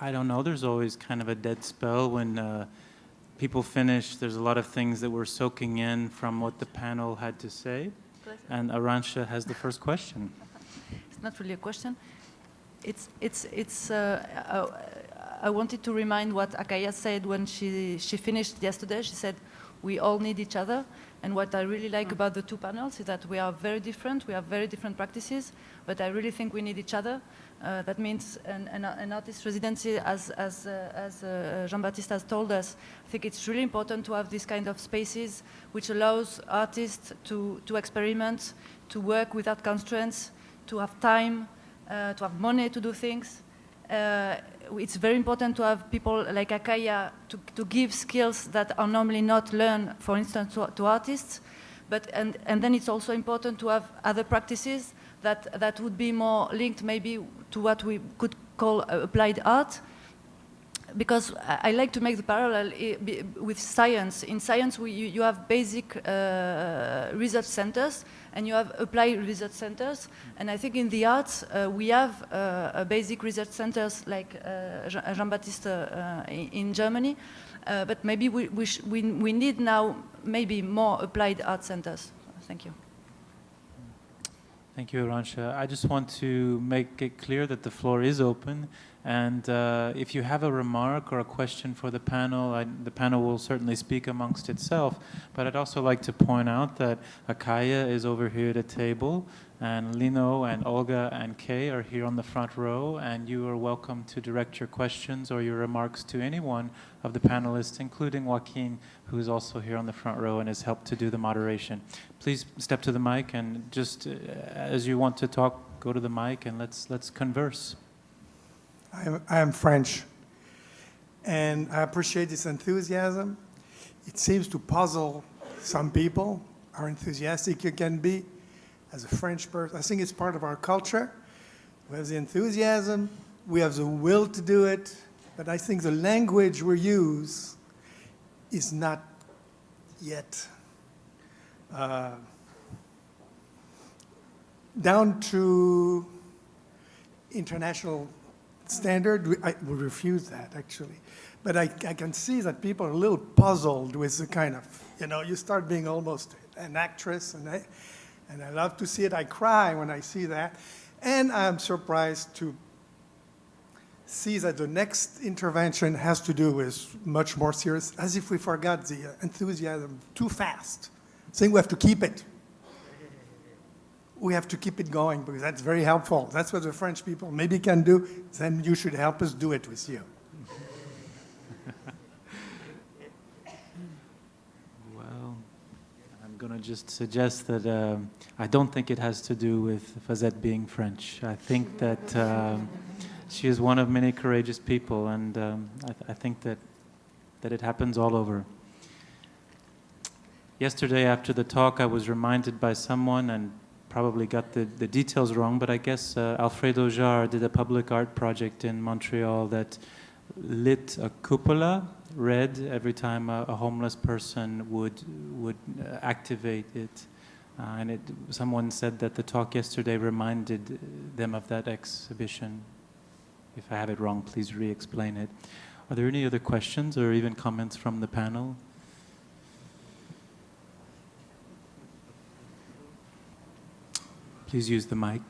I don't know. There's always kind of a dead spell when people finish. There's a lot of things that we're soaking in from what the panel had to say. And Arantxa has the first question. It's not really a question. I wanted to remind what Akaya said when she finished yesterday. She said, we all need each other. And what I really like about the two panels is that we are very different. We have very different practices, but I really think we need each other. That means an artist residency, as Jean-Baptiste has told us, I think it's really important to have this kind of spaces which allows artists to experiment, to work without constraints, to have time, to have money to do things. It's very important to have people like Akaya to give skills that are normally not learned, for instance, to artists. And then it's also important to have other practices that would be more linked maybe to what we could call applied art. Because I like to make the parallel with science. In science, you have basic research centers and you have applied research centers. And I think in the arts, we have basic research centers like Jean-Baptiste in Germany. But maybe we need now maybe more applied art centers. Thank you. Thank you, Arantxa. I just want to make it clear that the floor is open. And if you have a remark or a question for the panel will certainly speak amongst itself. But I'd also like to point out that Akaya is over here at a table, and Lino and Olga and Kay are here on the front row, and you are welcome to direct your questions or your remarks to any one of the panelists, including Joaquin, who is also here on the front row and has helped to do the moderation. Please step to the mic, and just as you want to talk, go to the mic and let's converse. I am French, and I appreciate this enthusiasm. It seems to puzzle some people, how enthusiastic you can be as a French person. I think it's part of our culture. We have the enthusiasm, we have the will to do it, but I think the language we use is not yet down to international standard. I would refuse that, actually. But I can see that people are a little puzzled with the kind of, you start being almost an actress, and I love to see it. I cry when I see that. And I'm surprised to see that the next intervention has to do with much more serious, as if we forgot the enthusiasm too fast. I think we have to keep it. We have to keep it going because that's very helpful. That's what the French people maybe can do. Then you should help us do it with you. Well, I'm going to just suggest that I don't think it has to do with Fazette being French. I think that she is one of many courageous people, and I think that it happens all over. Yesterday after the talk, I was reminded by someone, and probably got the details wrong, but I guess Alfredo Jarre did a public art project in Montreal that lit a cupola red every time a homeless person would activate it. And someone said that the talk yesterday reminded them of that exhibition. If I have it wrong, please re-explain it. Are there any other questions or even comments from the panel? Please use the mic.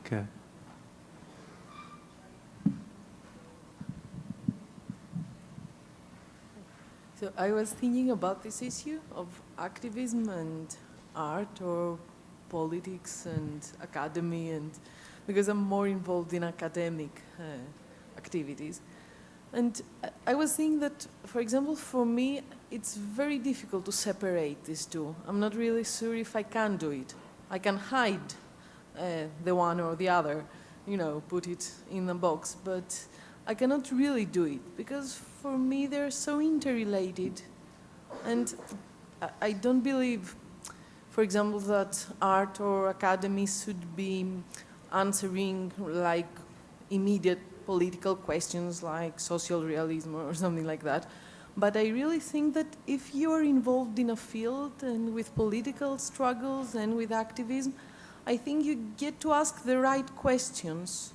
So I was thinking about this issue of activism and art or politics and academy, and because I'm more involved in academic activities. And I was thinking that, for example, for me, it's very difficult to separate these two. I'm not really sure if I can do it. I can hide the one or the other, put it in a box, but I cannot really do it because for me they're so interrelated. And I don't believe, for example, that art or academy should be answering like immediate political questions like social realism or something like that. But I really think that if you are involved in a field and with political struggles and with activism, I think you get to ask the right questions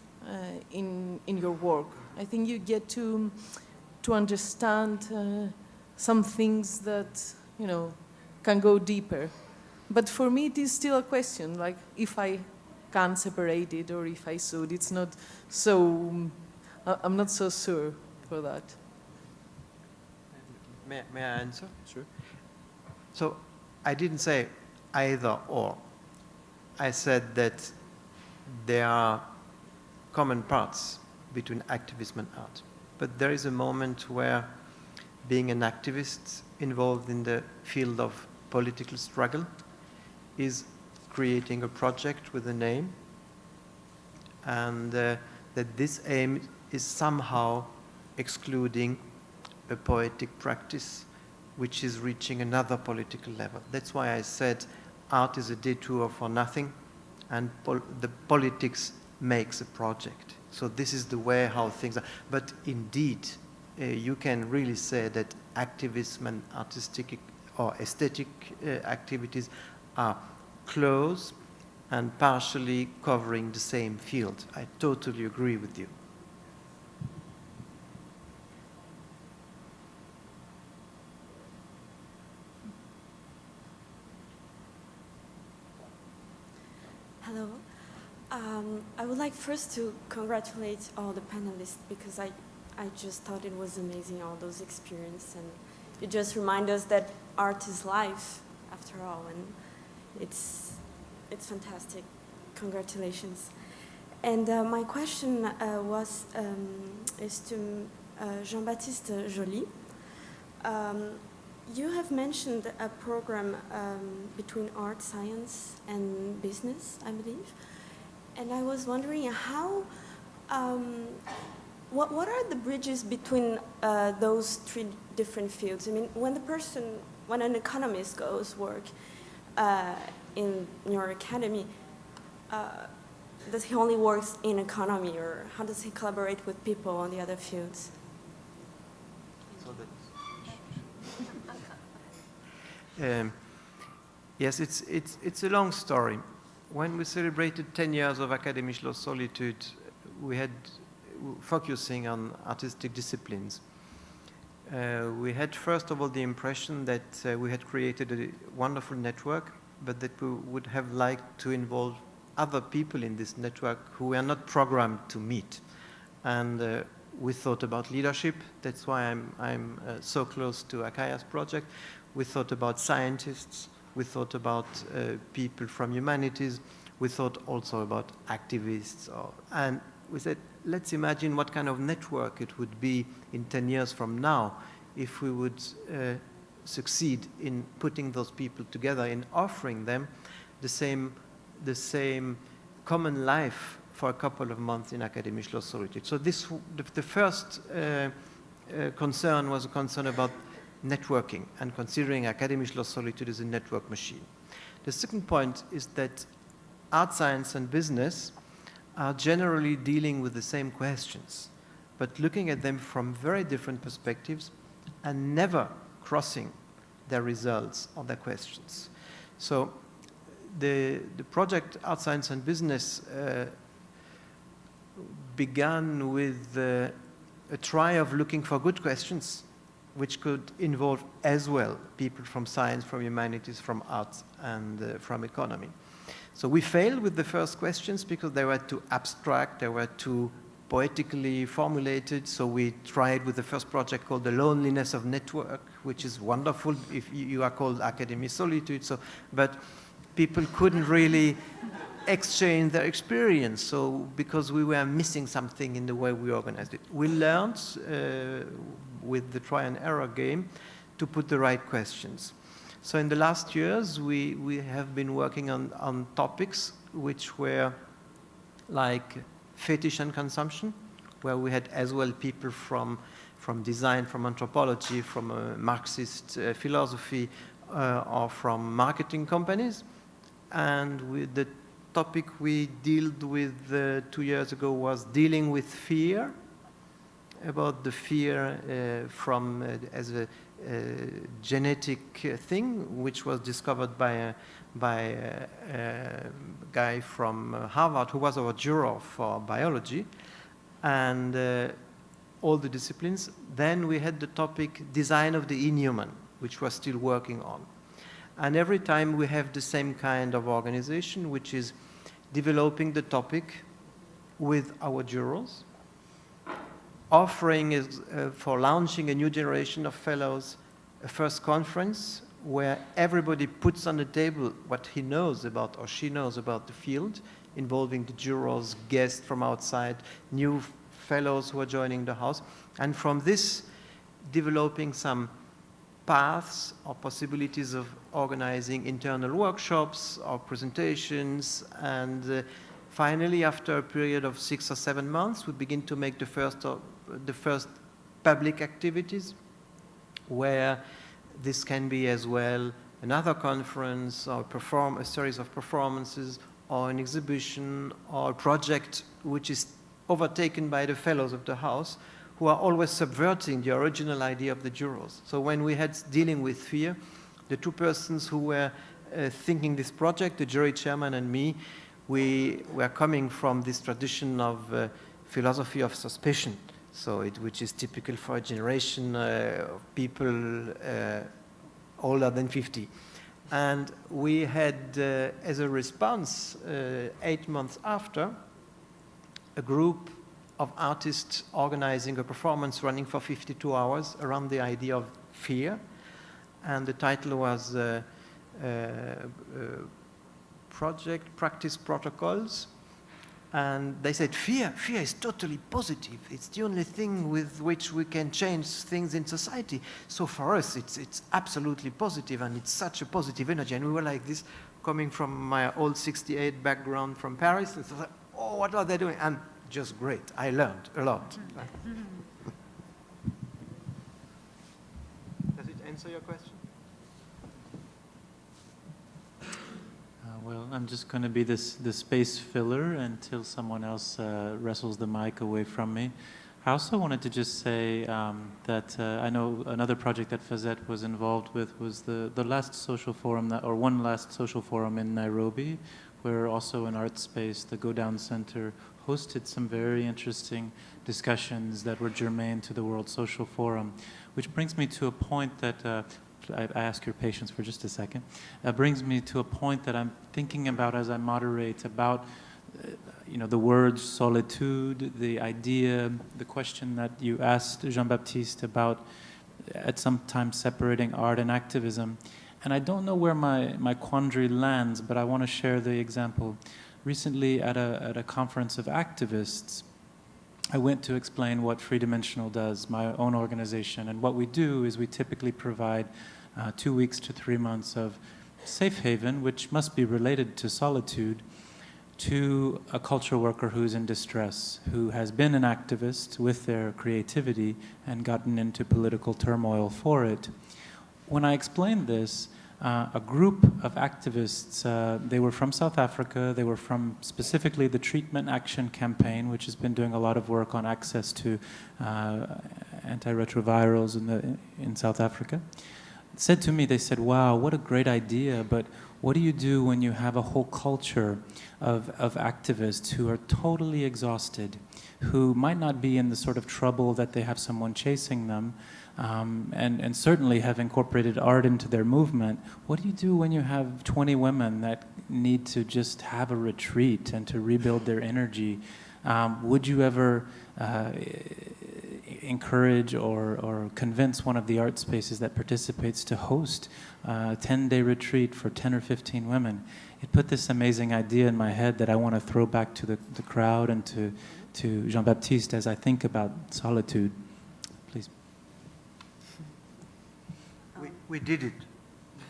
in your work. I think you get to understand some things that, you know, can go deeper. But for me, it is still a question, like if I can separate it or if I should. It's not so, I'm not so sure for that. May I answer? Sure. So I didn't say either or. I said that there are common parts between activism and art. But there is a moment where being an activist involved in the field of political struggle is creating a project with a name, and that this aim is somehow excluding a poetic practice which is reaching another political level. That's why I said art is a detour for nothing, and the politics makes a project. So this is the way how things are. But indeed, you can really say that activism and artistic or aesthetic activities are close and partially covering the same field. I totally agree with you. Hello. I would like first to congratulate all the panelists because I just thought it was amazing, all those experiences, and you just remind us that art is life after all, and it's fantastic. Congratulations. And my question is to Jean-Baptiste Joly. You have mentioned a program between art, science, and business, I believe. And I was wondering how, what are the bridges between those three different fields? I mean, when an economist goes work in your academy, does he only work in economy, or how does he collaborate with people on the other fields? Yes, it's a long story. When we celebrated 10 years of Académie Schloss Solitude, we had focusing on artistic disciplines. We had first of all the impression that we had created a wonderful network, but that we would have liked to involve other people in this network who were not programmed to meet. And we thought about leadership. That's why I'm so close to Akaya's project. We thought about scientists. We thought about people from humanities. We thought also about activists. And we said, let's imagine what kind of network it would be in 10 years from now if we would succeed in putting those people together, in offering them the same common life for a couple of months in Académie Schloss Solitude. So the first concern was a concern about networking and considering Académie Schloss Solitude as a network machine. The second point is that art, science, and business are generally dealing with the same questions, but looking at them from very different perspectives and never crossing their results or their questions. So the project Art, Science, and Business began with a try of looking for good questions which could involve as well people from science, from humanities, from arts, and from economy. So we failed with the first questions because they were too abstract, they were too poetically formulated. So we tried with the first project called The Loneliness of Network, which is wonderful if you are called Académie Solitude. So, but people couldn't really exchange their experience, so because we were missing something in the way we organized it. We learned with the try and error game to put the right questions. So in the last years, we have been working on topics which were like fetish and consumption, where we had as well people from design, from anthropology, from Marxist philosophy, or from marketing companies. And with the topic we dealt with 2 years ago was dealing with fear, about the fear as a genetic thing, which was discovered by a guy from Harvard who was our juror for biology, and all the disciplines. Then we had the topic design of the inhuman, which we're still working on. And every time we have the same kind of organization, which is developing the topic with our jurors, offering for launching a new generation of fellows a first conference where everybody puts on the table what he knows about or she knows about the field, involving the jurors, guests from outside, new fellows who are joining the house, and from this developing some paths or possibilities of organizing internal workshops or presentations, and finally, after a period of 6 or 7 months, we begin to make the first public activities, where this can be as well another conference or a series of performances or an exhibition or a project which is overtaken by the fellows of the house, who are always subverting the original idea of the jurors. So when we had dealing with fear, the two persons who were thinking this project, the jury chairman and me, we were coming from this tradition of philosophy of suspicion, which is typical for a generation of people older than 50. And we had, as a response, 8 months after, a group of artists organizing a performance running for 52 hours around the idea of fear. And the title was Project Practice Protocols. And they said, fear is totally positive. It's the only thing with which we can change things in society. So for us, it's absolutely positive, and it's such a positive energy. And we were like this, coming from my old 68 background from Paris. And so like, oh, what are they doing? And just great. I learned a lot. Does it answer your question? Well, I'm just going to be the space filler until someone else wrestles the mic away from me. I also wanted to just say that I know another project that Fazette was involved with was the last social forum, one last social forum in Nairobi, where also an art space, the Go Down Center, hosted some very interesting discussions that were germane to the World Social Forum, which brings me to a point that I ask your patience for just a second. Brings me to a point that I'm thinking about as I moderate about, the word solitude, the idea, the question that you asked Jean-Baptiste about at some time separating art and activism. And I don't know where my quandary lands, but I want to share the example. Recently at a conference of activists, I went to explain what Free Dimensional does, my own organization. And what we do is we typically provide 2 weeks to 3 months of safe haven, which must be related to solitude, to a cultural worker who's in distress, who has been an activist with their creativity and gotten into political turmoil for it. When I explained this, a group of activists, they were from South Africa, they were from specifically the Treatment Action Campaign, which has been doing a lot of work on access to antiretrovirals in South Africa, said to me, they said, wow, what a great idea, but what do you do when you have a whole culture of activists who are totally exhausted, who might not be in the sort of trouble that they have someone chasing them, and certainly have incorporated art into their movement? What do you do when you have 20 women that need to just have a retreat and to rebuild their energy? Would you ever encourage or convince one of the art spaces that participates to host a 10-day retreat for 10 or 15 women? It put this amazing idea in my head that I want to throw back to the crowd and to Jean-Baptiste as I think about solitude. Please. We did it.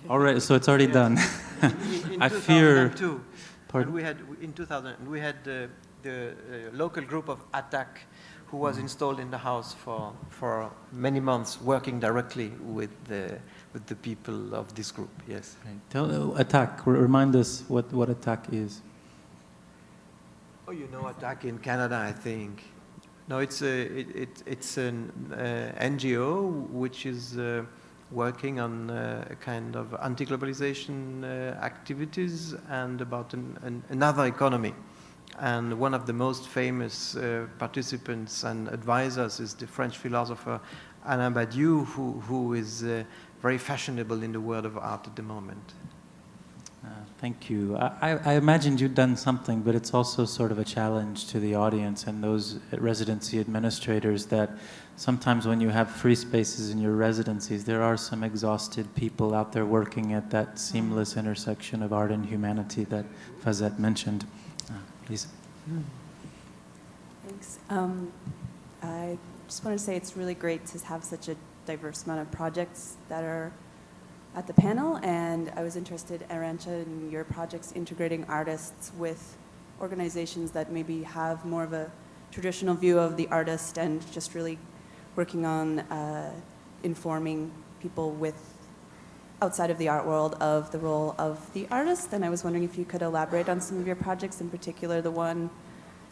All right, so it's already done. In I fear. 2002, Pardon? in 2000, we had the local group of ATTAC, who was installed in the house for many months, working directly with the people of this group. Yes. Right. Tell ATTAC. Remind us what ATTAC is. Oh, you know ATTAC in Canada, I think. No, it's an NGO which is working on a kind of anti-globalization activities and about another economy. And one of the most famous participants and advisors is the French philosopher Alain Badiou, who is very fashionable in the world of art at the moment. Thank you. I imagined you'd done something, but it's also sort of a challenge to the audience and those residency administrators that sometimes when you have free spaces in your residencies, there are some exhausted people out there working at that seamless intersection of art and humanity that Fazet mentioned. Please. Thanks. I just want to say it's really great to have such a diverse amount of projects that are at the panel, and I was interested, Arantxa, in your projects integrating artists with organizations that maybe have more of a traditional view of the artist and just really working on informing people with outside of the art world of the role of the artist. And I was wondering if you could elaborate on some of your projects, in particular the one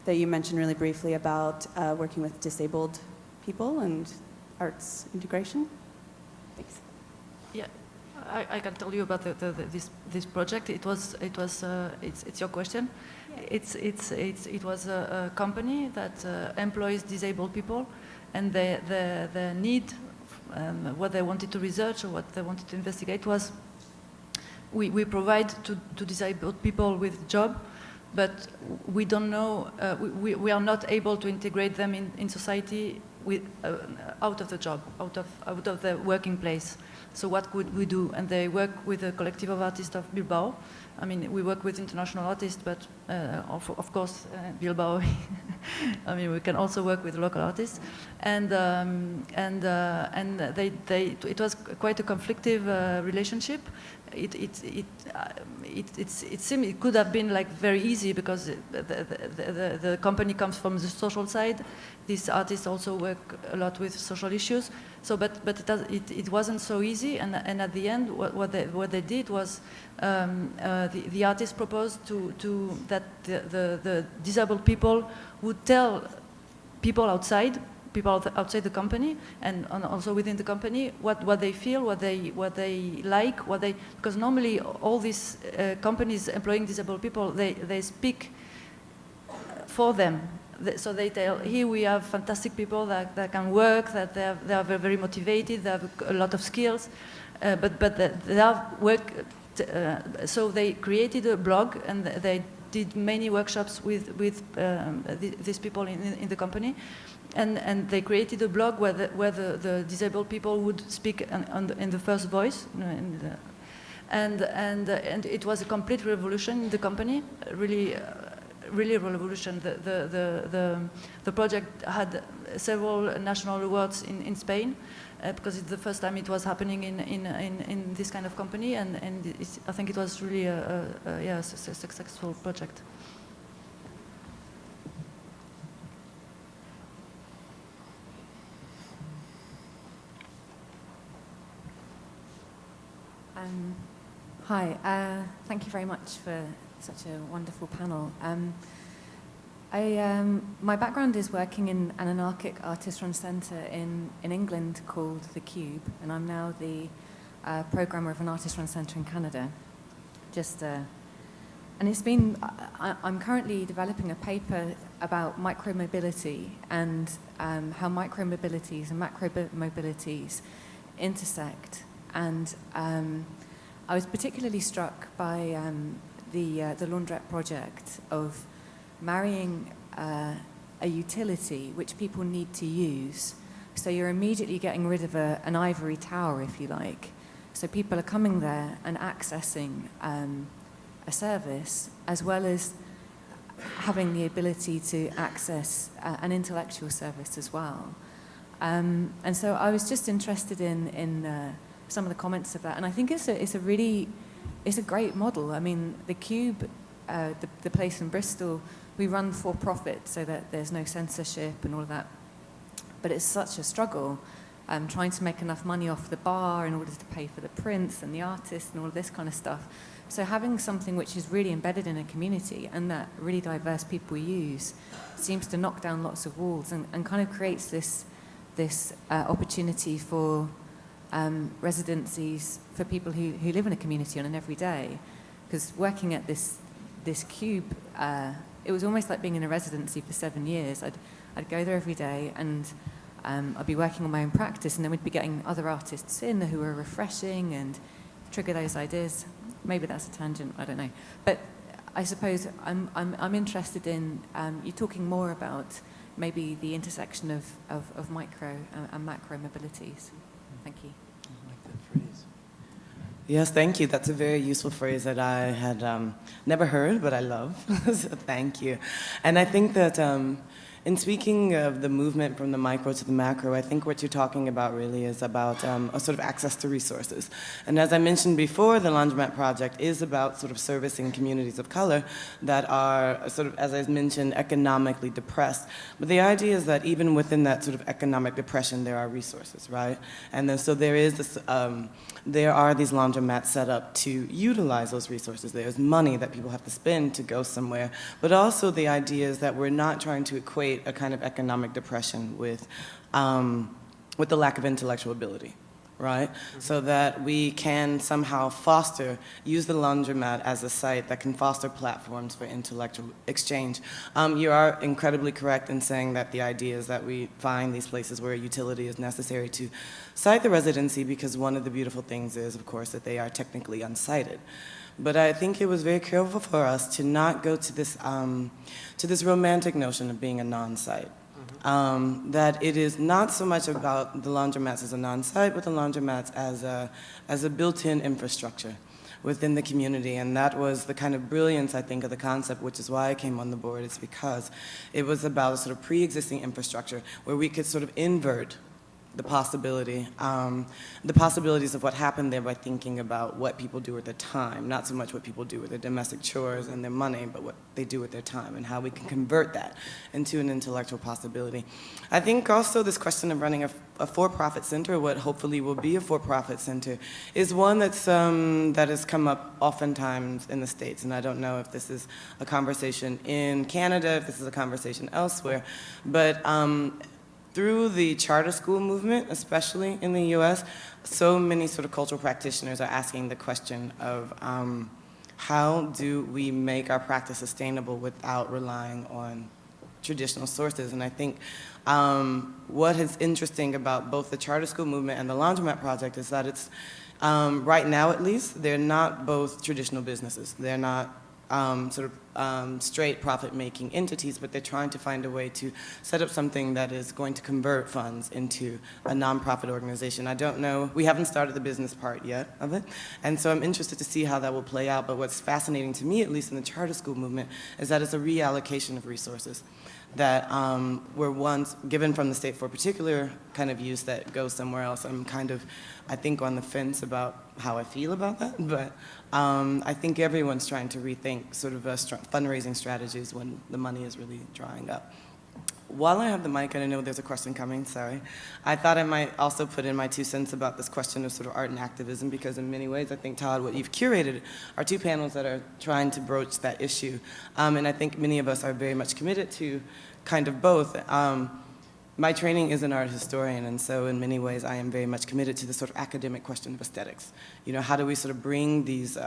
that you mentioned really briefly about working with disabled people and arts integration. Thanks. Yeah, I can tell you about this project. It's your question. Yeah. It was a company that employs disabled people, and the need, what they wanted to research or what they wanted to investigate was, we provide to disabled people with job, but we don't know, we are not able to integrate them in society with, out of the job, out of the working place. So what could we do? And they work with a collective of artists of Bilbao. I mean, we work with international artists, but of course, Bilbao. I mean, we can also work with local artists, and it was quite a conflictive relationship. It seemed it could have been like very easy because the company comes from the social side. These artists also work a lot with social issues. So, but it wasn't so easy. And at the end, what they did was the artists proposed that the disabled people would tell people outside the company and also within the company what they feel, what they like, because normally all these companies employing disabled people, they speak for them. So they tell, here we have fantastic people that can work, that they are very, very motivated, they have a lot of skills, but they have work. So they created a blog and they did many workshops with these people in the company. And they created a blog where the disabled people would speak in the first voice, and it was a complete revolution in the company, really a revolution. The project had several national awards in Spain because it's the first time it was happening in this kind of company, and I think it was really a successful project. Hi, thank you very much for such a wonderful panel. My background is working in an anarchic artist-run centre in England called The Cube, and I'm now the programmer of an artist-run centre in Canada. And it's been, I'm currently developing a paper about micromobility and how micromobilities and macromobilities intersect. And I was particularly struck by the Laundrette project of marrying a utility which people need to use. So you're immediately getting rid of an ivory tower, if you like. So people are coming there and accessing a service, as well as having the ability to access an intellectual service as well. And so I was just interested in some of the comments of that, and I think it's a great model. I mean, the Cube, the place in Bristol, we run for profit so that there's no censorship and all of that. But it's such a struggle trying to make enough money off the bar in order to pay for the prints and the artists and all of this kind of stuff. So having something which is really embedded in a community and that really diverse people use seems to knock down lots of walls and kind of creates this opportunity for residencies for people who live in a community on an everyday. Because working at this cube, it was almost like being in a residency for 7 years. I'd go there every day, and I'd be working on my own practice, and then we'd be getting other artists in who were refreshing and trigger those ideas. Maybe that's a tangent, I don't know. But I suppose I'm interested in you talking more about maybe the intersection of micro and macro mobilities. Thank you. I like that phrase. Yes, thank you. That's a very useful phrase that I had never heard, but I love. So thank you. And I think that in speaking of the movement from the micro to the macro, I think what you're talking about really is about a sort of access to resources. And as I mentioned before, the Laundromat Project is about sort of servicing communities of color that are sort of, as I mentioned, economically depressed. But the idea is that even within that sort of economic depression, there are resources, right? And then, so there is this, there are these laundromats set up to utilize those resources. There's money that people have to spend to go somewhere. But also the idea is that we're not trying to equate a kind of economic depression with the lack of intellectual ability, right? Mm-hmm. So that we can somehow use the laundromat as a site that can foster platforms for intellectual exchange. You are incredibly correct in saying that the idea is that we find these places where utility is necessary to site the residency, because one of the beautiful things is, of course, that they are technically unsited. But I think it was very careful for us to not go to this romantic notion of being a non-site. Mm-hmm. That it is not so much about the laundromats as a non-site, but the laundromats as a built-in infrastructure within the community. And that was the kind of brilliance, I think, of the concept, which is why I came on the board. It's because it was about a sort of pre-existing infrastructure where we could sort of invert the possibilities of what happened there by thinking about what people do with their time, not so much what people do with their domestic chores and their money, but what they do with their time and how we can convert that into an intellectual possibility. I think also this question of running a for-profit center, what hopefully will be a for-profit center, is one that has come up oftentimes in the States, and I don't know if this is a conversation in Canada, if this is a conversation elsewhere, but through the charter school movement, especially in the US, so many sort of cultural practitioners are asking the question of how do we make our practice sustainable without relying on traditional sources? And I think what is interesting about both the charter school movement and the Laundromat Project is that it's, right now at least, they're not both traditional businesses. They're not straight profit-making entities, but they're trying to find a way to set up something that is going to convert funds into a nonprofit organization. I don't know, we haven't started the business part yet of it, and so I'm interested to see how that will play out, but what's fascinating to me, at least in the charter school movement, is that it's a reallocation of resources that were once given from the state for a particular kind of use that goes somewhere else. I'm kind of, I think, on the fence about how I feel about that, but I think everyone's trying to rethink sort of fundraising strategies when the money is really drying up. While I have the mic, and I know there's a question coming, sorry, I thought I might also put in my 2 cents about this question of sort of art and activism, because in many ways, I think, Todd, what you've curated are 2 panels that are trying to broach that issue. And I think many of us are very much committed to kind of both. My training is an art historian, and so in many ways I am very much committed to the sort of academic question of aesthetics. You know, how do we sort of bring these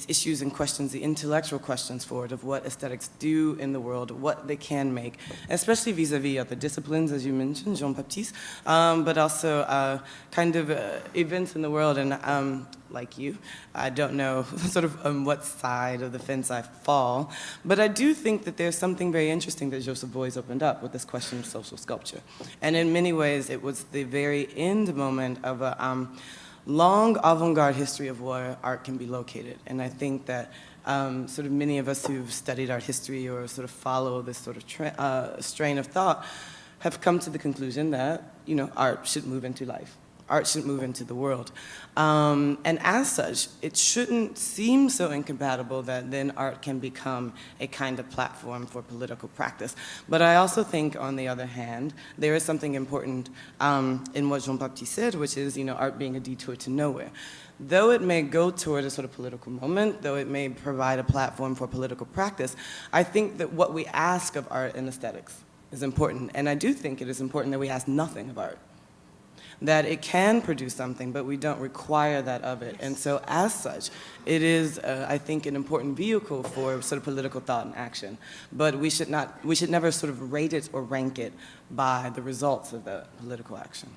issues and questions, the intellectual questions forward of what aesthetics do in the world, what they can make, especially vis-a-vis other disciplines, as you mentioned, Jean-Baptiste, but also kind of events in the world. And like you, I don't know sort of on what side of the fence I fall, but I do think that there's something very interesting that Joseph Beuys opened up with this question of social sculpture. And in many ways, it was the very end moment of a long avant-garde history of where art can be located. And I think that sort of many of us who've studied art history or sort of follow this sort of strain of thought have come to the conclusion that, you know, art should move into life. Art should move into the world. And as such, it shouldn't seem so incompatible that then art can become a kind of platform for political practice. But I also think, on the other hand, there is something important in what Jean-Baptiste said, which is, you know, art being a detour to nowhere. Though it may go toward a sort of political moment, though it may provide a platform for political practice, I think that what we ask of art and aesthetics is important. And I do think it is important that we ask nothing of art. that it can produce something, but we don't require that of it. And so as such, it is, I think, an important vehicle for sort of political thought and action. But we should never sort of rate it or rank it by the results of the political action.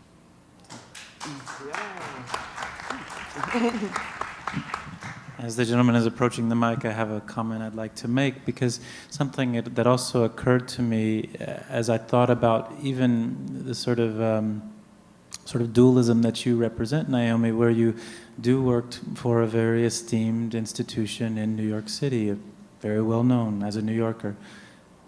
As the gentleman is approaching the mic, I have a comment I'd like to make, because something that also occurred to me as I thought about even the sort of dualism that you represent, Naomi, where you do work for a very esteemed institution in New York City, very well known as a New Yorker.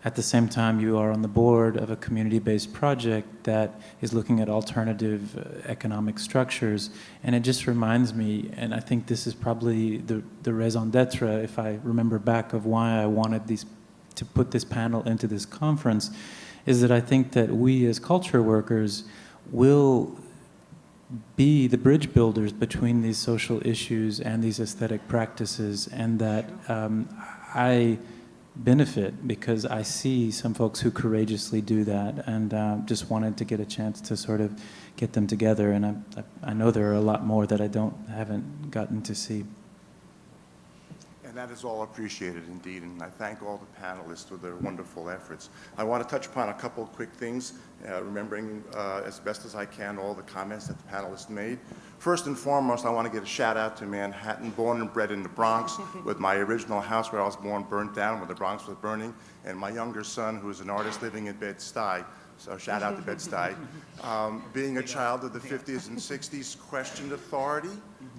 At the same time, you are on the board of a community-based project that is looking at alternative economic structures. And it just reminds me, and I think this is probably the raison d'etre, if I remember back, of why I wanted to put this panel into this conference, is that I think that we as culture workers will be the bridge builders between these social issues and these aesthetic practices, and that I benefit because I see some folks who courageously do that, and just wanted to get a chance to sort of get them together. And I know there are a lot more that I haven't gotten to see. And that is all appreciated indeed, and I thank all the panelists for their wonderful efforts. I want to touch upon a couple of quick things, remembering as best as I can all the comments that the panelists made. First and foremost, I want to give a shout out to Manhattan, born and bred in the Bronx, with my original house where I was born burnt down when the Bronx was burning, and my younger son, who is an artist living in Bed-Stuy. So shout out to Bed-Stuy. Being a child of the 50s and 60s, questioned authority,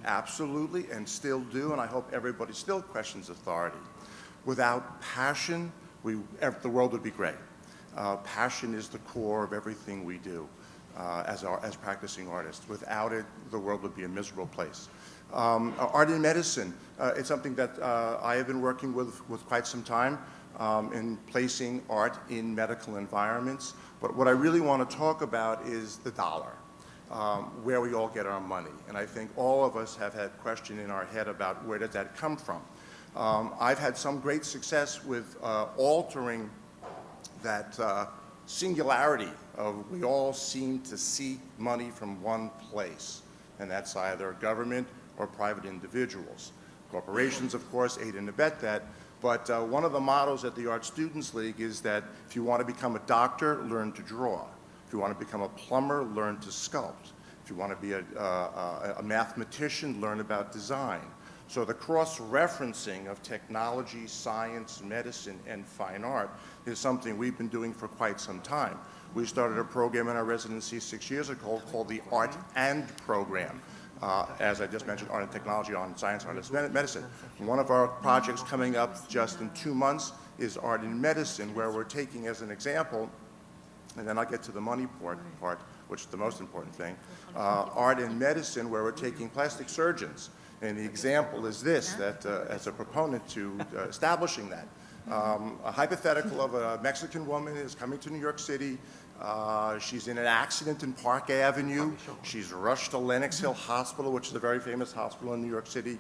absolutely, and still do, and I hope everybody still questions authority. Without passion, the world would be great. Passion is the core of everything we do as practicing artists. Without it, the world would be a miserable place. Art in medicine, it's something that I have been working with quite some time in placing art in medical environments. But what I really want to talk about is the dollar, where we all get our money. And I think all of us have had a question in our head about where did that come from. I've had some great success with altering that singularity of we all seem to seek money from one place, and that's either government or private individuals. Corporations, of course, aid and abet that. But one of the mottos at the Art Students League is that if you want to become a doctor, learn to draw. If you want to become a plumber, learn to sculpt. If you want to be a mathematician, learn about design. So the cross-referencing of technology, science, medicine, and fine art is something we've been doing for quite some time. We started a program in our residency 6 years ago called the Art and Program. As I just mentioned, art and technology, art and science, art and medicine. One of our projects coming up just in 2 months is art in medicine, where we're taking as an example, and then I'll get to the money part, which is the most important thing, art in medicine, where we're taking plastic surgeons. And the example is this, that as a proponent to establishing that. A hypothetical of a Mexican woman is coming to New York City. She's in an accident in Park Avenue. She's rushed to Lenox Hill Hospital, which is a very famous hospital in New York City.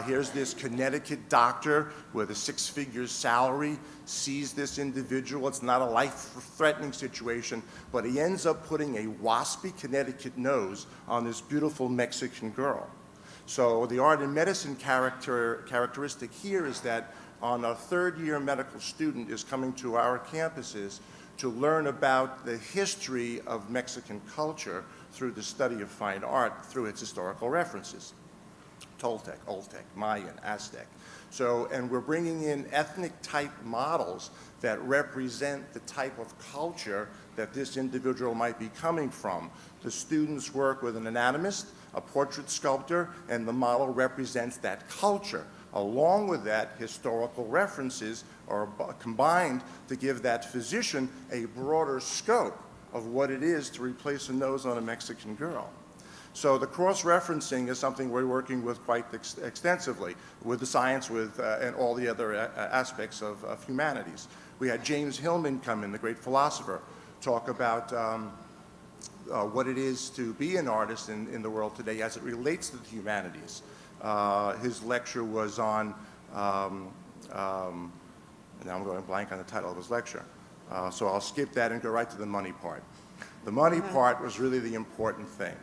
Here's this Connecticut doctor with a 6-figure salary, sees this individual. It's not a life-threatening situation, but he ends up putting a waspy Connecticut nose on this beautiful Mexican girl. So the art and medicine characteristic here is that on a third-year medical student is coming to our campuses to learn about the history of Mexican culture through the study of fine art through its historical references. Toltec, Oltec, Mayan, Aztec. So, and we're bringing in ethnic type models that represent the type of culture that this individual might be coming from. The students work with an anatomist, a portrait sculptor, and the model represents that culture. Along with that, historical references are combined to give that physician a broader scope of what it is to replace a nose on a Mexican girl. So the cross-referencing is something we're working with quite extensively with the science and all the other aspects of humanities. We had James Hillman come in, the great philosopher, talk about what it is to be an artist in the world today as it relates to the humanities. His lecture was on, now I'm going blank on the title of his lecture, so I'll skip that and go right to the money part. The money part was really the important thing,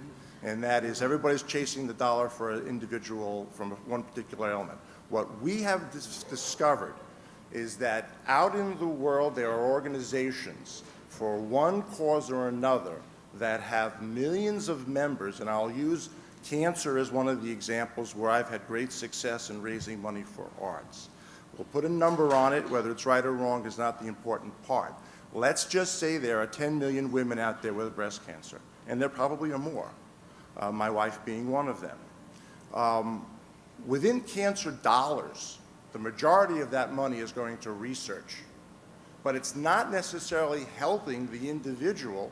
and that is everybody's chasing the dollar for an individual from one particular element. What we have discovered is that out in the world there are organizations for one cause or another that have millions of members, and I'll use cancer as one of the examples where I've had great success in raising money for arts. We'll put a number on it. Whether it's right or wrong is not the important part. Let's just say there are 10 million women out there with breast cancer, and there probably are more, my wife being one of them. Within cancer dollars, the majority of that money is going to research, but it's not necessarily helping the individual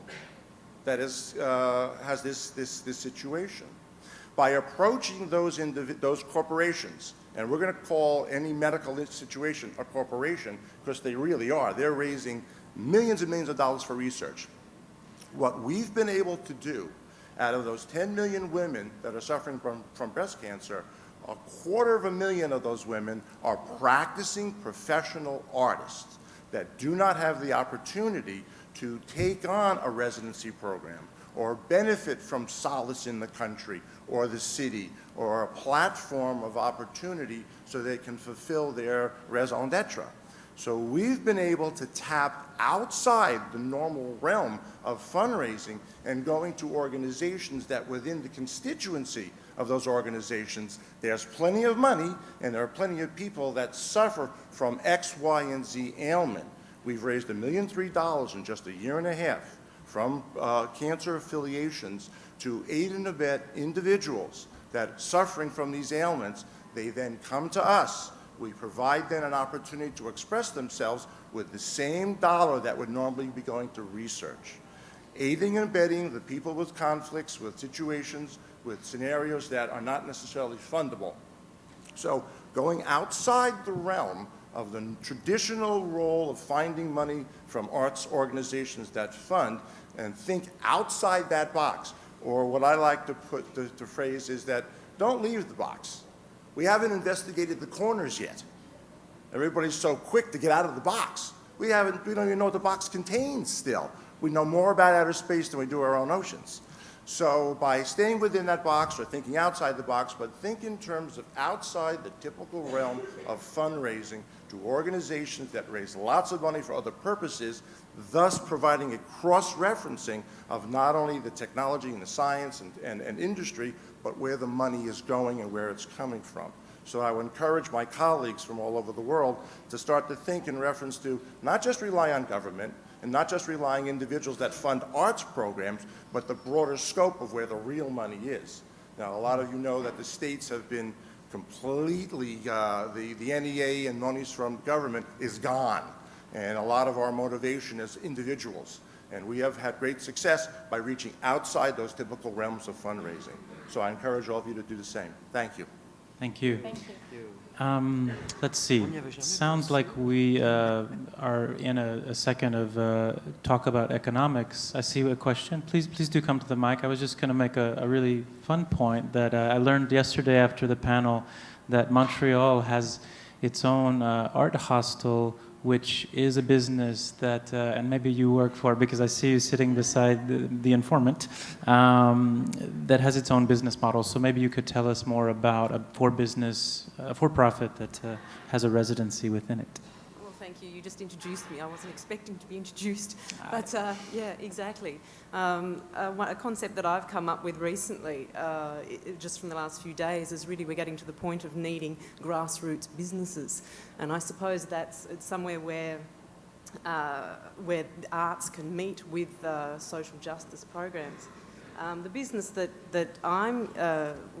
that is, has this situation. By approaching those corporations, and we're going to call any medical situation a corporation because they really are. They're raising millions and millions of dollars for research. What we've been able to do out of those 10 million women that are suffering from breast cancer, 250,000 of those women are practicing professional artists that do not have the opportunity to take on a residency program or benefit from solace in the country or the city or a platform of opportunity so they can fulfill their raison d'etre. So we've been able to tap outside the normal realm of fundraising and going to organizations that within the constituency of those organizations, there's plenty of money and there are plenty of people that suffer from X, Y, and Z ailment. We've raised $1.3 million in just a year and a half from cancer affiliations to aid and abet individuals that are suffering from these ailments. They then come to us. We provide them an opportunity to express themselves with the same dollar that would normally be going to research. Aiding and abetting the people with conflicts, with situations, with scenarios that are not necessarily fundable. So going outside the realm of the traditional role of finding money from arts organizations that fund and think outside that box, or what I like to put the phrase is that don't leave the box. We haven't investigated the corners yet. Everybody's so quick to get out of the box. We don't even know what the box contains still. We know more about outer space than we do our own oceans. So by staying within that box or thinking outside the box, but think in terms of outside the typical realm of fundraising to organizations that raise lots of money for other purposes, thus providing a cross-referencing of not only the technology and the science and industry, but where the money is going and where it's coming from. So I would encourage my colleagues from all over the world to start to think in reference to not just rely on government and not just relying on individuals that fund arts programs, but the broader scope of where the real money is. Now, a lot of you know that the states have been completely, the NEA and monies from government is gone. And a lot of our motivation is individuals. And we have had great success by reaching outside those typical realms of fundraising. So I encourage all of you to do the same. Thank you. Thank you. Thank you. Let's see. Sounds like we are in a second of talk about economics. I see a question. Please do come to the mic. I was just going to make a really fun point that I learned yesterday after the panel that Montreal has its own art hostel, which is a business that, and maybe you work for, because I see you sitting beside the informant, that has its own business model. So maybe you could tell us more about a for-profit that has a residency within it. Well, thank you. You just introduced me. I wasn't expecting to be introduced, but yeah, exactly. A concept that I've come up with recently, just from the last few days, is really we're getting to the point of needing grassroots businesses, and I suppose it's somewhere where the arts can meet with social justice programs. The business that I'm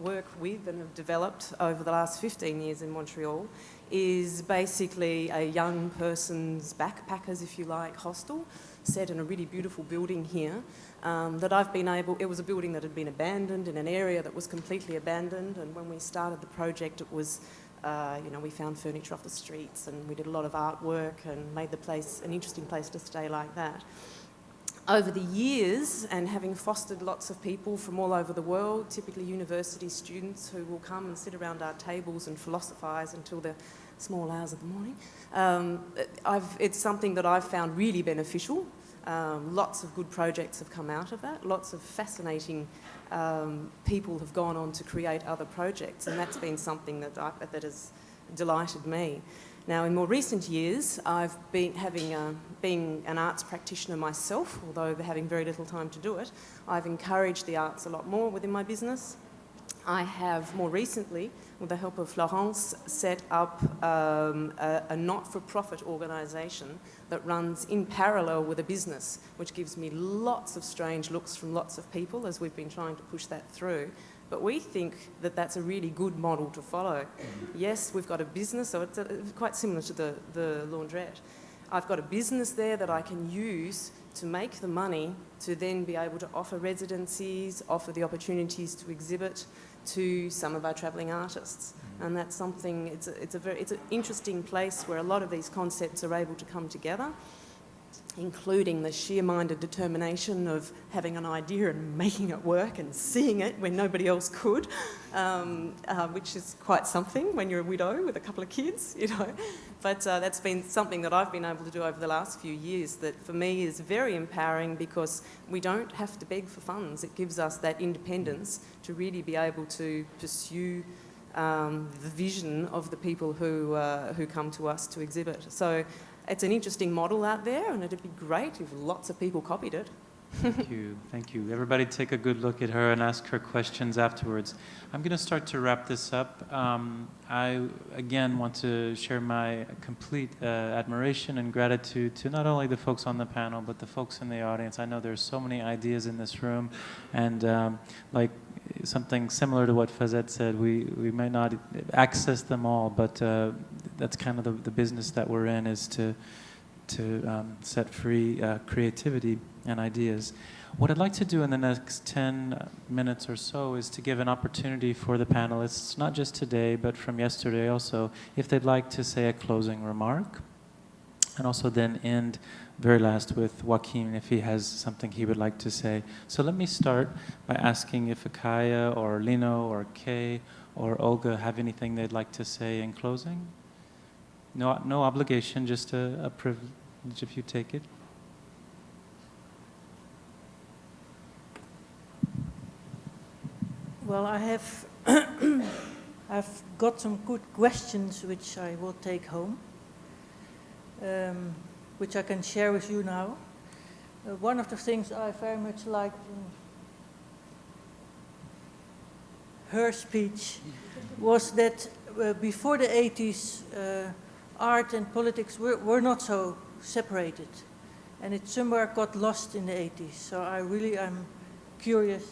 work with and have developed over the last 15 years in Montreal is basically a young person's backpackers, if you like, hostel, set in a really beautiful building here that I've been able, it was a building that had been abandoned in an area that was completely abandoned, and when we started the project it was, you know, we found furniture off the streets and we did a lot of artwork and made the place an interesting place to stay like that. Over the years, and having fostered lots of people from all over the world, typically university students who will come and sit around our tables and philosophise until the small hours of the morning, it's something that I've found really beneficial Lots of good projects have come out of that. Lots of fascinating people have gone on to create other projects, and that's been something that has delighted me. Now, in more recent years, I've been being an arts practitioner myself, although having very little time to do it, I've encouraged the arts a lot more within my business. I have more recently, with the help of Florence, set up a not-for-profit organisation that runs in parallel with a business, which gives me lots of strange looks from lots of people as we've been trying to push that through. But we think that that's a really good model to follow. Yes, we've got a business, so it's quite similar to the laundrette. I've got a business there that I can use to make the money to then be able to offer residencies, offer the opportunities to exhibit to some of our travelling artists. And that's something, it's an interesting place where a lot of these concepts are able to come together, including the sheer-minded determination of having an idea and making it work and seeing it when nobody else could, which is quite something when you're a widow with a couple of kids, you know. But that's been something that I've been able to do over the last few years that for me is very empowering because we don't have to beg for funds. It gives us that independence to really be able to pursue the vision of the people who come to us to exhibit. So it's an interesting model out there, and it'd be great if lots of people copied it. Thank you. Thank you. Everybody take a good look at her and ask her questions afterwards. I'm going to start to wrap this up. I, again, want to share my complete admiration and gratitude to not only the folks on the panel, but the folks in the audience. I know there's so many ideas in this room, and like something similar to what Fazette said, we may not access them all, but that's kind of the business that we're in, is to set free creativity and ideas. What I'd like to do in the next 10 minutes or so is to give an opportunity for the panelists, not just today, but from yesterday also, if they'd like to say a closing remark, and also then end very last with Joaquin if he has something he would like to say. So let me start by asking if Akaya or Lino or Kay or Olga have anything they'd like to say in closing. No obligation, just a privilege if you take it. Well, I've got some good questions which I will take home, which I can share with you now. One of the things I very much liked in her speech was that before the 80s, art and politics were not so separated, and it somewhere got lost in the 80s. So I really am curious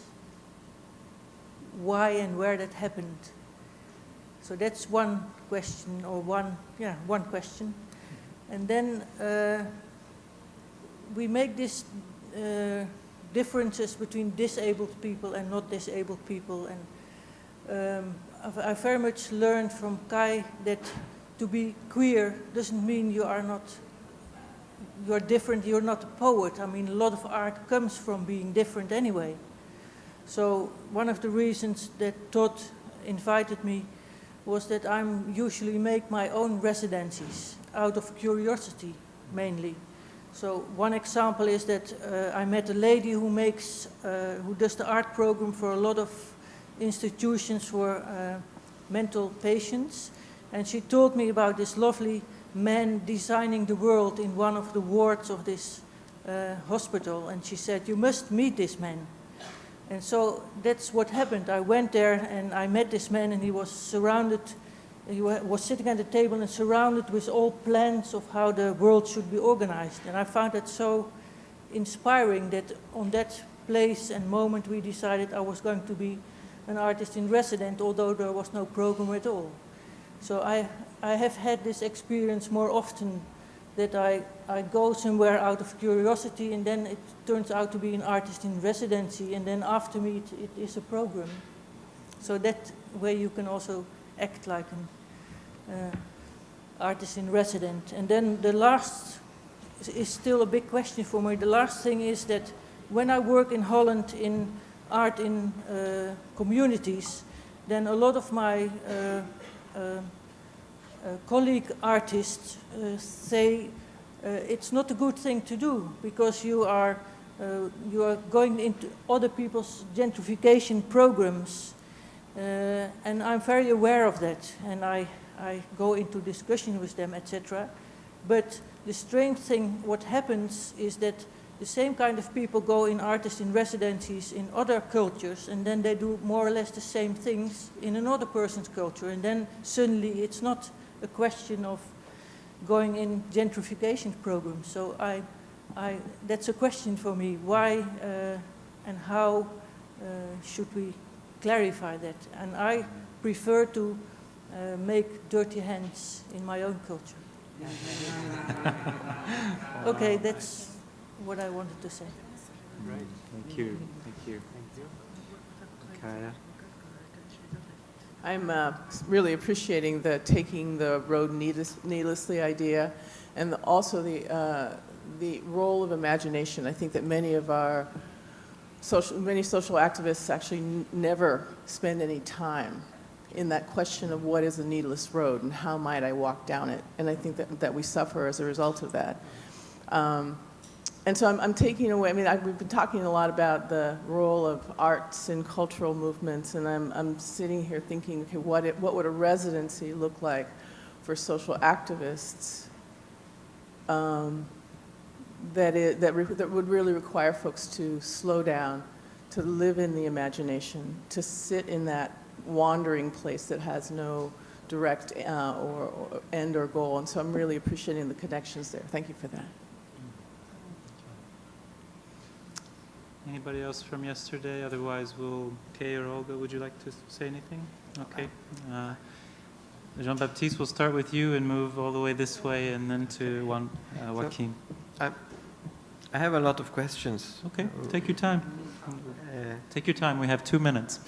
why and where that happened. So that's one question, or one question. And then we make this differences between disabled people and not disabled people. And I very much learned from Kai that to be queer doesn't mean you're different, you're not a poet. I mean, a lot of art comes from being different anyway. So one of the reasons that Todd invited me was that I usually make my own residencies out of curiosity, mainly. So one example is that I met a lady who does the art program for a lot of institutions for mental patients, and she told me about this lovely man designing the world in one of the wards of this hospital, and she said, "You must meet this man." And so that's what happened. I went there and I met this man, and he was sitting at the table and surrounded with all plans of how the world should be organized. And I found that so inspiring that on that place and moment we decided I was going to be an artist in residence, although there was no program at all. So I have had this experience more often, that I go somewhere out of curiosity, and then it turns out to be an artist in residency, and then after me it is a program. So that way you can also act like an artist in residence. And then the last is still a big question for me. The last thing is that when I work in Holland in art in communities, then a lot of my colleague artists say it's not a good thing to do, because you are going into other people's gentrification programs, and I'm very aware of that, and I go into discussion with them, etc. But the strange thing, what happens is that the same kind of people go in artist in residencies in other cultures, and then they do more or less the same things in another person's culture, and then suddenly it's not a question of going in gentrification programs. So that's a question for me. Why and how should we clarify that? And I prefer to make dirty hands in my own culture. Okay, that's what I wanted to say. Right. Thank you. Thank you. Kaya. I'm really appreciating the taking the road needlessly idea, and also the role of imagination. I think that many of our social activists actually never spend any time in that question of what is a needless road and how might I walk down it. And I think that we suffer as a result of that. And so I'm taking away, I mean, we've been talking a lot about the role of arts in cultural movements, and I'm sitting here thinking, okay, what would a residency look like for social activists that would really require folks to slow down, to live in the imagination, to sit in that wandering place that has no direct or end or goal. And so I'm really appreciating the connections there. Thank you for that. Anybody else from yesterday? Otherwise, Kay or Olga, would you like to say anything? Okay. Jean-Baptiste, we'll start with you and move all the way this way, and then to Joaquin. I have a lot of questions. Okay, take your time. Take your time. We have 2 minutes.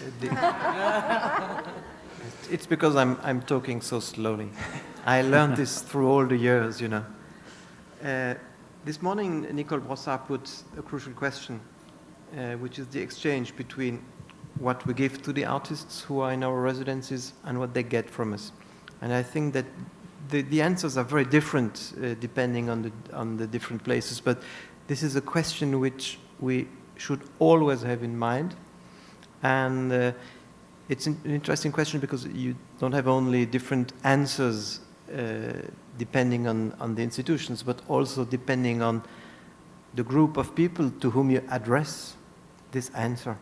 It's because I'm talking so slowly. I learned this through all the years, you know. This morning, Nicole Brossard put a crucial question, which is the exchange between what we give to the artists who are in our residencies and what they get from us. And I think that the answers are very different depending on the different places, but this is a question which we should always have in mind. And it's an interesting question because you don't have only different answers depending on the institutions, but also depending on the group of people to whom you address this answer.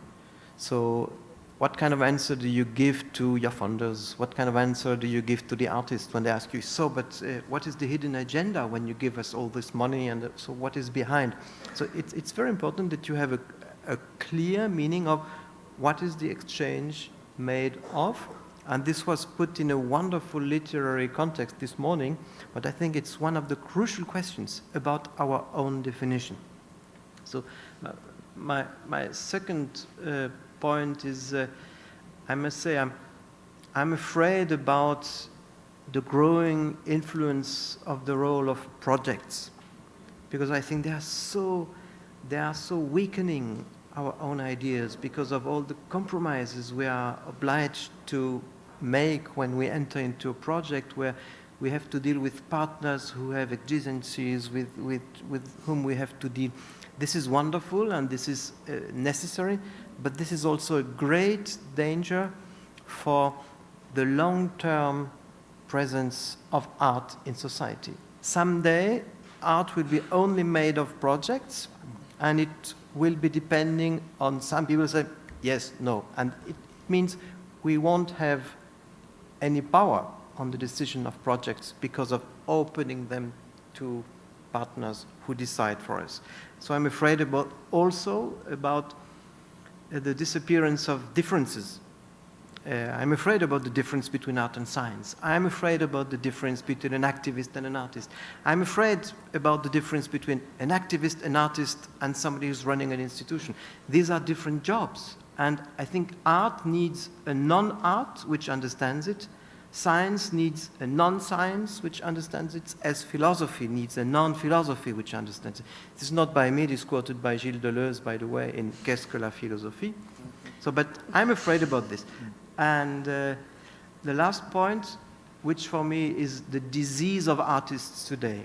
So what kind of answer do you give to your funders? What kind of answer do you give to the artists when they ask you, so, but what is the hidden agenda when you give us all this money, and so what is behind? So it's very important that you have a clear meaning of what is the exchange made of, and this was put in a wonderful literary context this morning, but I think it's one of the crucial questions about our own definition. So my second point is, I must say, I'm afraid about the growing influence of the role of projects, because I think they are so weakening our own ideas because of all the compromises we are obliged to make when we enter into a project where we have to deal with partners who have exigencies with whom we have to deal. This is wonderful and this is necessary, but this is also a great danger for the long-term presence of art in society. Someday, art will be only made of projects, and it will be depending on some people say, yes, no. And it means we won't have any power on the decision of projects because of opening them to partners who decide for us. So I'm afraid also about the disappearance of differences. I'm afraid about the difference between art and science. I'm afraid about the difference between an activist and an artist. I'm afraid about the difference between an activist, an artist, and somebody who's running an institution. These are different jobs. And I think art needs a non-art which understands it. Science needs a non-science which understands it, as philosophy needs a non-philosophy which understands it. This is not by me, it is quoted by Gilles Deleuze, by the way, in Qu'est-ce que la philosophie? So, but I'm afraid about this. And the last point, which for me is the disease of artists today.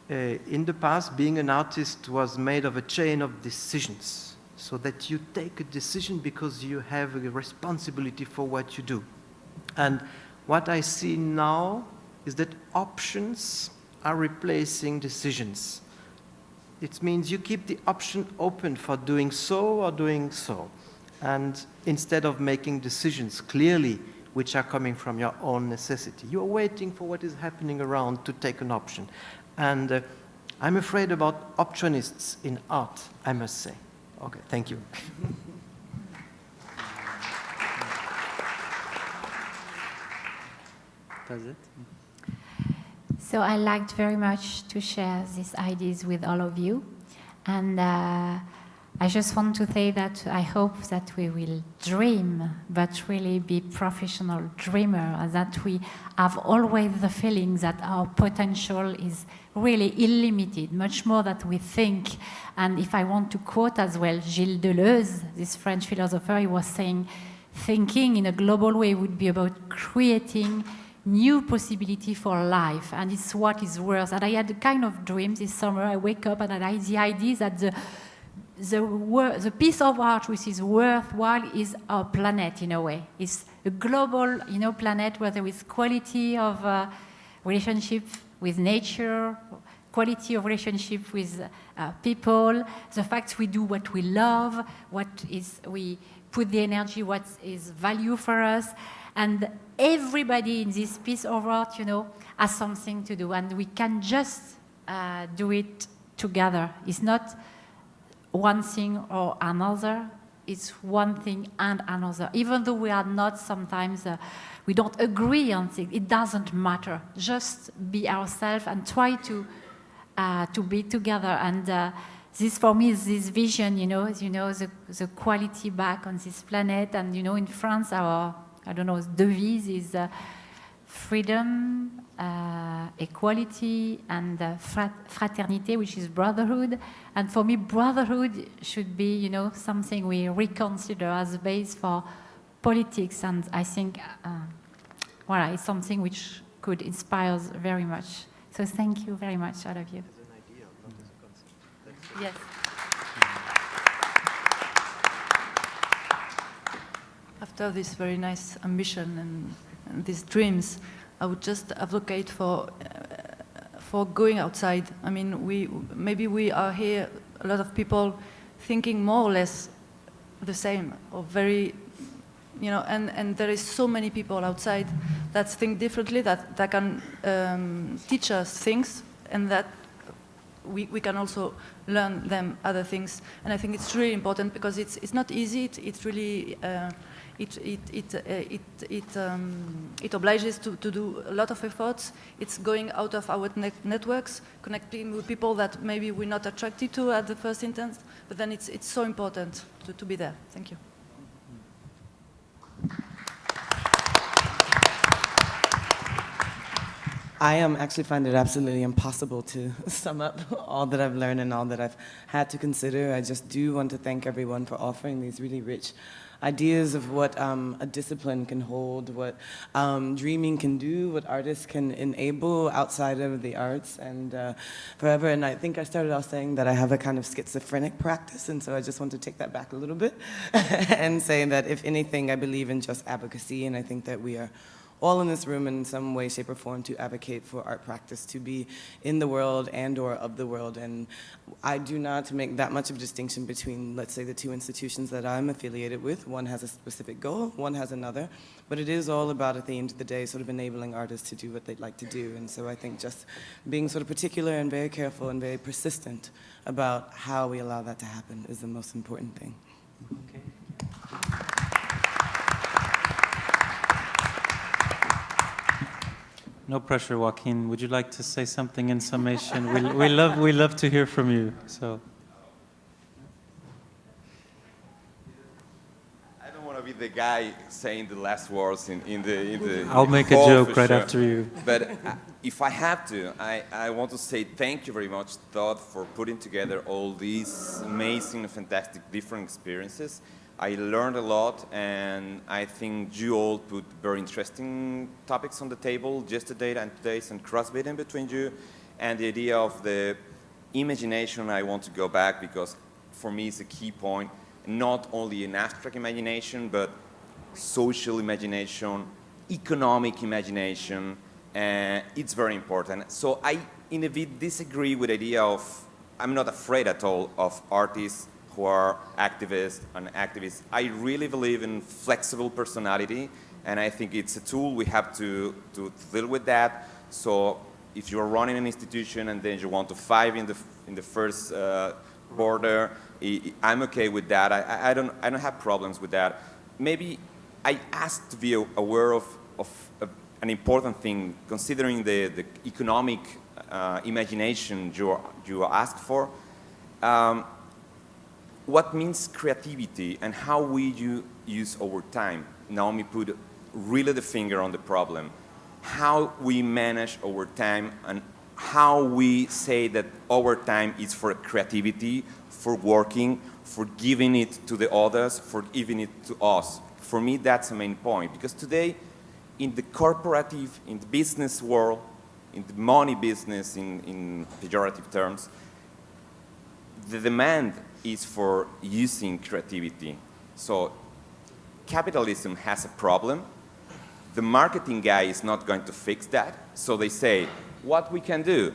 in the past, being an artist was made of a chain of decisions, so that you take a decision because you have a responsibility for what you do. And what I see now is that options are replacing decisions. It means you keep the option open for doing so or doing so. And instead of making decisions clearly, which are coming from your own necessity, you're waiting for what is happening around to take an option. And I'm afraid about optionists in art, I must say. Okay, thank you. Does it? So I liked very much to share these ideas with all of you. And I just want to say that I hope that we will dream, but really be professional dreamers, and that we have always the feeling that our potential is really illimited, much more than we think. And if I want to quote as well Gilles Deleuze, this French philosopher, he was saying, thinking in a global way would be about creating new possibility for life, and it's what is worth. And I had a kind of dream this summer. I wake up and I had the idea that the piece of art which is worthwhile is our planet in a way. It's a global, planet where there is quality of relationship with nature, quality of relationship with people, the fact we do what we love, we put the energy, what is value for us. And everybody in this piece of art, has something to do, and we can just do it together. It's not one thing or another, it's one thing and another. Even though we are not sometimes, we don't agree on things, it doesn't matter. Just be ourselves and try to be together. And this, for me, is this vision, the quality back on this planet. And, in France, our devise is freedom, equality, and fraternité, which is brotherhood. And for me, brotherhood should be, something we reconsider as a base for politics. And I think, it's something which could inspire us very much. So thank you very much, all of you. As an idea, not as a concept. Yes. After this very nice ambition and these dreams, I would just advocate for going outside. I mean, we are here, a lot of people thinking more or less the same, or very, and there is so many people outside that think differently, that can teach us things, and that we can also learn them other things. And I think it's really important because it's not easy. It's really it obliges to do a lot of efforts. It's going out of our networks, connecting with people that maybe we're not attracted to at the first instance, but then it's so important to be there. Thank you. I actually find it absolutely impossible to sum up all that I've learned and all that I've had to consider. I just do want to thank everyone for offering these really rich ideas of what a discipline can hold, what dreaming can do, what artists can enable outside of the arts and forever. And I think I started off saying that I have a kind of schizophrenic practice, and so I just want to take that back a little bit and say that if anything, I believe in just advocacy, and I think that we are all in this room in some way, shape, or form to advocate for art practice to be in the world and or of the world. And I do not make that much of a distinction between, let's say, the two institutions that I'm affiliated with. One has a specific goal, one has another. But it is all about, at the end of the day, sort of enabling artists to do what they'd like to do. And so I think just being sort of particular and very careful and very persistent about how we allow that to happen is the most important thing. Okay. No pressure, Joaquin. Would you like to say something in summation? we love to hear from you. So. I don't want to be the guy saying the last words in the. I'll make a joke right after you. But if I have to, I want to say thank you very much, Todd, for putting together all these amazing and fantastic different experiences. I learned a lot, and I think you all put very interesting topics on the table yesterday and today, some cross-bidding between you. and the idea of the imagination, I want to go back because for me it's a key point, not only an abstract imagination, but social imagination, economic imagination, it's very important. So I, in a bit, disagree with the idea of, I'm not afraid at all of artists who are activists and activists. I really believe in flexible personality, and I think it's a tool we have to deal with that. So if you're running an institution and then you want to fight in the first border, I'm okay with that. I don't have problems with that. Maybe I ask to be aware of an important thing, considering the economic imagination you ask for. What means creativity and how we use our time? Naomi put really the finger on the problem. How we manage our time and how we say that our time is for creativity, for working, for giving it to the others, for giving it to us. For me, that's the main point. Because today, in the corporative, in the business world, in the money business, in pejorative terms, the demand is for using creativity. So capitalism has a problem. The marketing guy is not going to fix that. So they say, what we can do?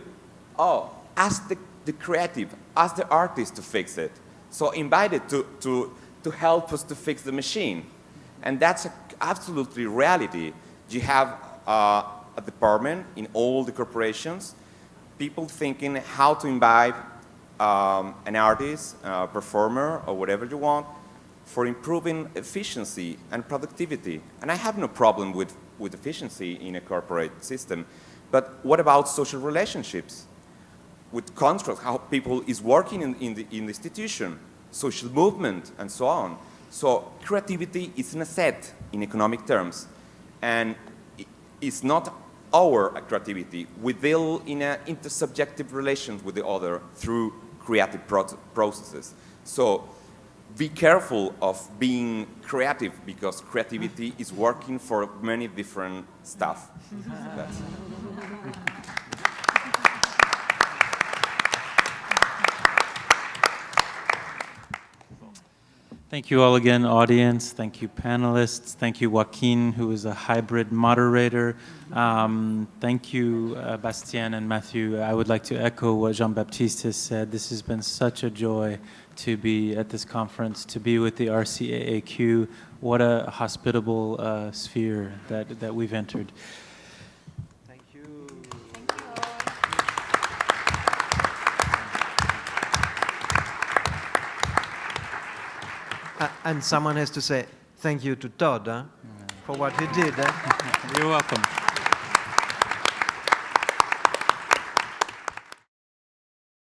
Oh, ask the creative, ask the artist to fix it. So invite it to help us to fix the machine. And that's absolutely reality. You have a department in all the corporations, people thinking how to invite an artist, a performer, or whatever you want, for improving efficiency and productivity. And I have no problem with efficiency in a corporate system. But what about social relationships? With contracts, how people is working in the institution, social movement, and so on. So creativity is an asset in economic terms. And it's not our creativity. We deal in an intersubjective relations with the other through creative processes. So be careful of being creative, because creativity is working for many different stuff. Thank you all again, audience. Thank you, panelists. Thank you, Joaquin, who is a hybrid moderator. Thank you, Bastien and Matthew. I would like to echo what Jean-Baptiste has said. This has been such a joy to be at this conference, to be with the RCAAQ. What a hospitable sphere that we've entered. Thank you. And someone has to say thank you to Todd for what he did. You're welcome.